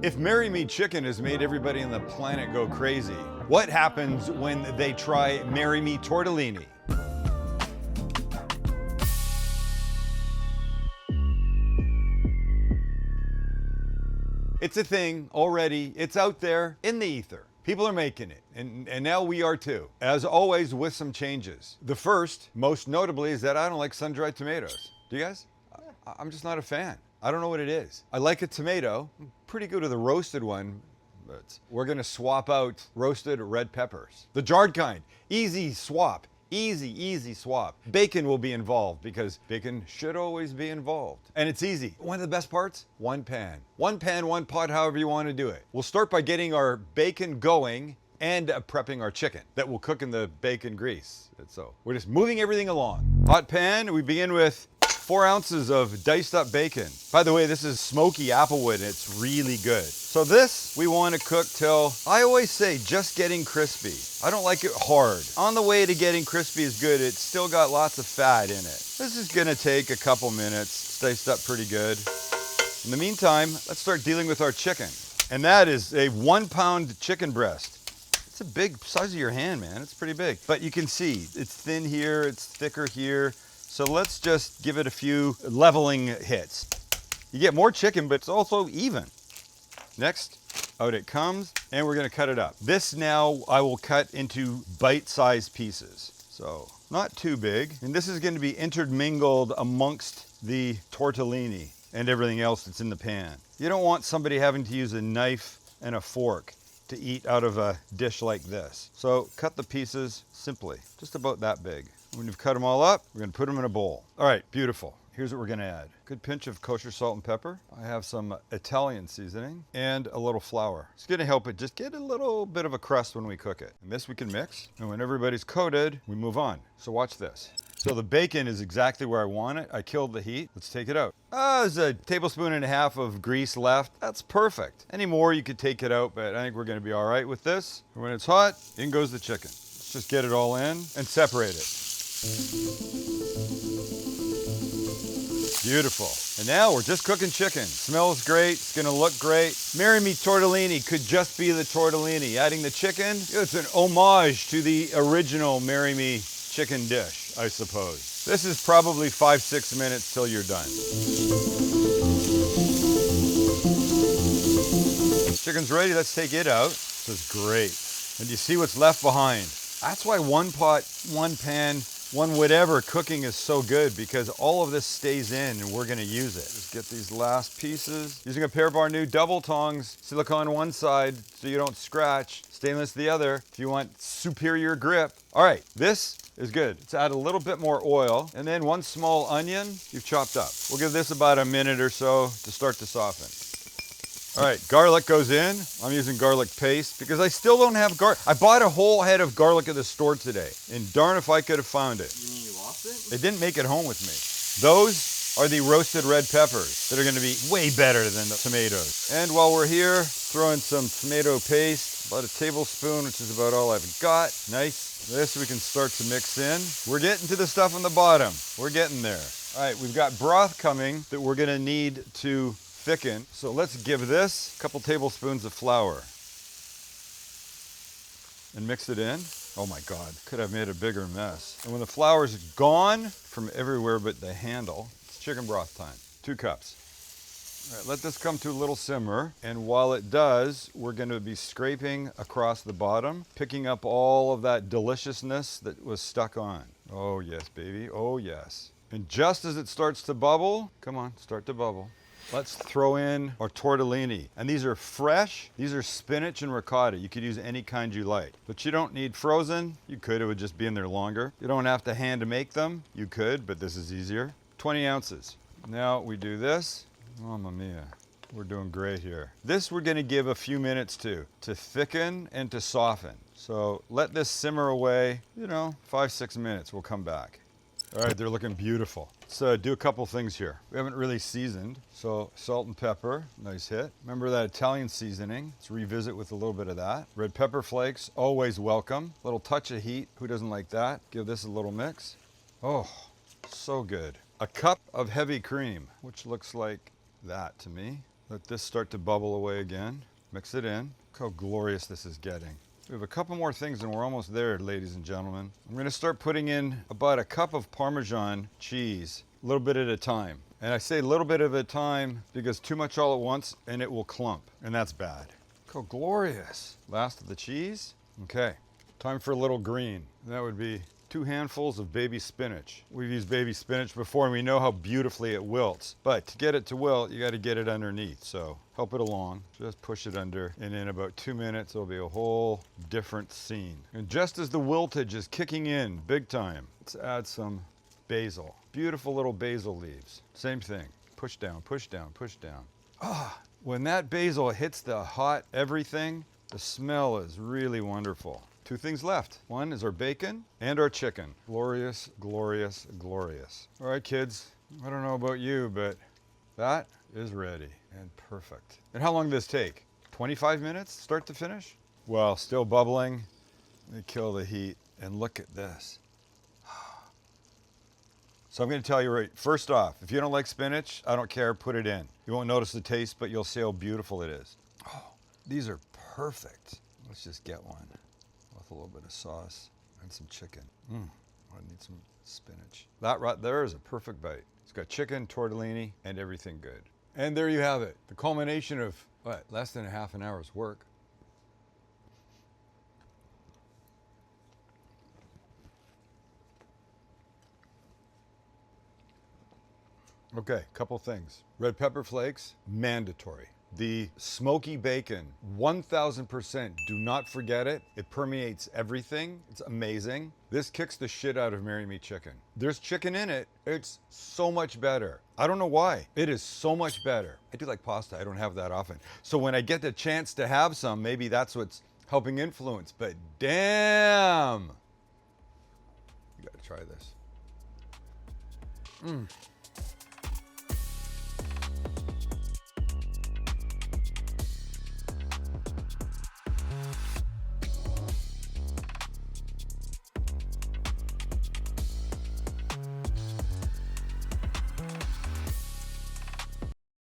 If Marry Me Chicken has made everybody on the planet go crazy, what happens when they try Marry Me Tortellini? It's a thing already. It's out there in the ether. People are making it, and now we are too. As always, with some changes. The first, most notably, is that I don't like sun-dried tomatoes. Do you guys? I'm just not a fan. I don't know what it is. I like a tomato. I'm pretty good with a roasted one, but we're gonna swap out roasted red peppers. The jarred kind. Easy swap. Easy swap. Bacon will be involved because bacon should always be involved. And it's easy. One of the best parts, one pan. One pan, one pot, however you want to do it. We'll start by getting our bacon going and prepping our chicken that will cook in the bacon grease. So we're just moving everything along. Hot pan, we begin with 4 ounces of diced up bacon. By the way, this is smoky applewood and it's really good. So this we want to cook till, I always say, just getting crispy. I don't like it hard. On the way to getting crispy is good. It's still got lots of fat in it. This is gonna take a couple minutes. It's diced up pretty good. In the meantime, let's start dealing with our chicken. And that is a 1 pound chicken breast. It's a big size of your hand, man. It's pretty big. But you can see it's thin here, it's thicker here. So let's just give it a few leveling hits. You get more chicken, but it's also even. Next, out it comes, and we're gonna cut it up. This now I will cut into bite-sized pieces. So not too big. And this is gonna be intermingled amongst the tortellini and everything else that's in the pan. You don't want somebody having to use a knife and a fork to eat out of a dish like this. So cut the pieces simply, just about that big. When you've cut them all up, we're gonna put them in a bowl. All right, beautiful. Here's what we're gonna add. Good pinch of kosher salt and pepper. I have some Italian seasoning and a little flour. It's gonna help it just get a little bit of a crust when we cook it. And this we can mix. And when everybody's coated, we move on. So watch this. So the bacon is exactly where I want it. I killed the heat. Let's take it out. There's a tablespoon and a half of grease left. That's perfect. Any more, you could take it out, but I think we're gonna be all right with this. And when it's hot, in goes the chicken. Let's just get it all in and separate it. Beautiful. And now we're just cooking chicken. Smells great, it's gonna look great. Marry Me Tortellini could just be the tortellini. Adding the chicken, it's an homage to the original Marry Me chicken dish, I suppose. This is probably 5-6 minutes till you're done. Chicken's ready, let's take it out. This is great. And you see what's left behind. That's why one pot, one pan, one whatever cooking is so good, because all of this stays in and we're gonna use it. Just get these last pieces. Using a pair of our new double tongs, silicone one side so you don't scratch, stainless the other if you want superior grip. All right, this is good. Let's add a little bit more oil and then 1 small onion you've chopped up. We'll give this about a minute or so to start to soften. All right, garlic goes in. I'm using garlic paste because I still don't have garlic. I bought a whole head of garlic at the store today, and darn if I could have found it. You mean you lost it? It didn't make it home with me. Those are the roasted red peppers that are gonna be way better than the tomatoes. And while we're here, throw in some tomato paste, about a tablespoon, which is about all I've got. Nice. This we can start to mix in. We're getting to the stuff on the bottom. We're getting there. All right, we've got broth coming that we're gonna need to thicken. So let's give this a couple tablespoons of flour and mix it in. Oh my God, could have made a bigger mess. And when the flour's gone from everywhere but the handle, it's chicken broth time. 2 cups. All right, let this come to a little simmer. And while it does, we're gonna be scraping across the bottom, picking up all of that deliciousness that was stuck on. Oh yes, baby, oh yes. And just as it starts to bubble, come on, start to bubble. Let's throw in our tortellini. And these are fresh. These are spinach and ricotta. You could use any kind you like. But you don't need frozen. You could, it would just be in there longer. You don't have to hand make them. You could, but this is easier. 20 ounces. Now we do this. Mamma mia. We're doing great here. This we're gonna give a few minutes to thicken and to soften. So let this simmer away, 5-6 minutes, we'll come back. All right, they're looking beautiful. Let's do a couple things here. We haven't really seasoned, so salt and pepper, nice hit. Remember that Italian seasoning? Let's revisit with a little bit of that. Red pepper flakes, always welcome. A little touch of heat, who doesn't like that? Give this a little mix. Oh, so good. A cup of heavy cream, which looks like that to me. Let this start to bubble away again. Mix it in. Look how glorious this is getting. We have a couple more things and we're almost there, ladies and gentlemen. I'm gonna start putting in about a cup of Parmesan cheese, a little bit at a time. And I say a little bit at a time because too much all at once and it will clump, and that's bad. Look how glorious. Last of the cheese. Okay, time for a little green. That would be 2 handfuls of baby spinach. We've used baby spinach before and we know how beautifully it wilts. But to get it to wilt, you gotta get it underneath. So help it along, just push it under, and in about 2 minutes, it'll be a whole different scene. And just as the wiltage is kicking in big time, let's add some basil. Beautiful little basil leaves. Same thing, push down, push down, push down. Ah, when that basil hits the hot everything, the smell is really wonderful. 2 things left. One is our bacon and our chicken. Glorious, glorious, glorious. All right, kids, I don't know about you, but that is ready and perfect. And how long does this take? 25 minutes, start to finish? Well, still bubbling. Let me kill the heat and look at this. So I'm gonna tell you right, first off, if you don't like spinach, I don't care, put it in. You won't notice the taste, but you'll see how beautiful it is. Oh, these are perfect. Let's just get one. With a little bit of sauce and some chicken. I need some spinach. That right there is a perfect bite. It's got chicken, tortellini, and everything good. And there you have it. The culmination of, what, less than a half an hour's work. Okay, couple things. Red pepper flakes, mandatory. The smoky bacon, 1000%, do not forget it. It permeates everything. It's amazing. This kicks the shit out of Marry Me Chicken. There's chicken in it. It's so much better. I don't know why. It is so much better. I do like pasta. I don't have that often. So when I get the chance to have some, maybe that's what's helping influence. But damn, you gotta try this.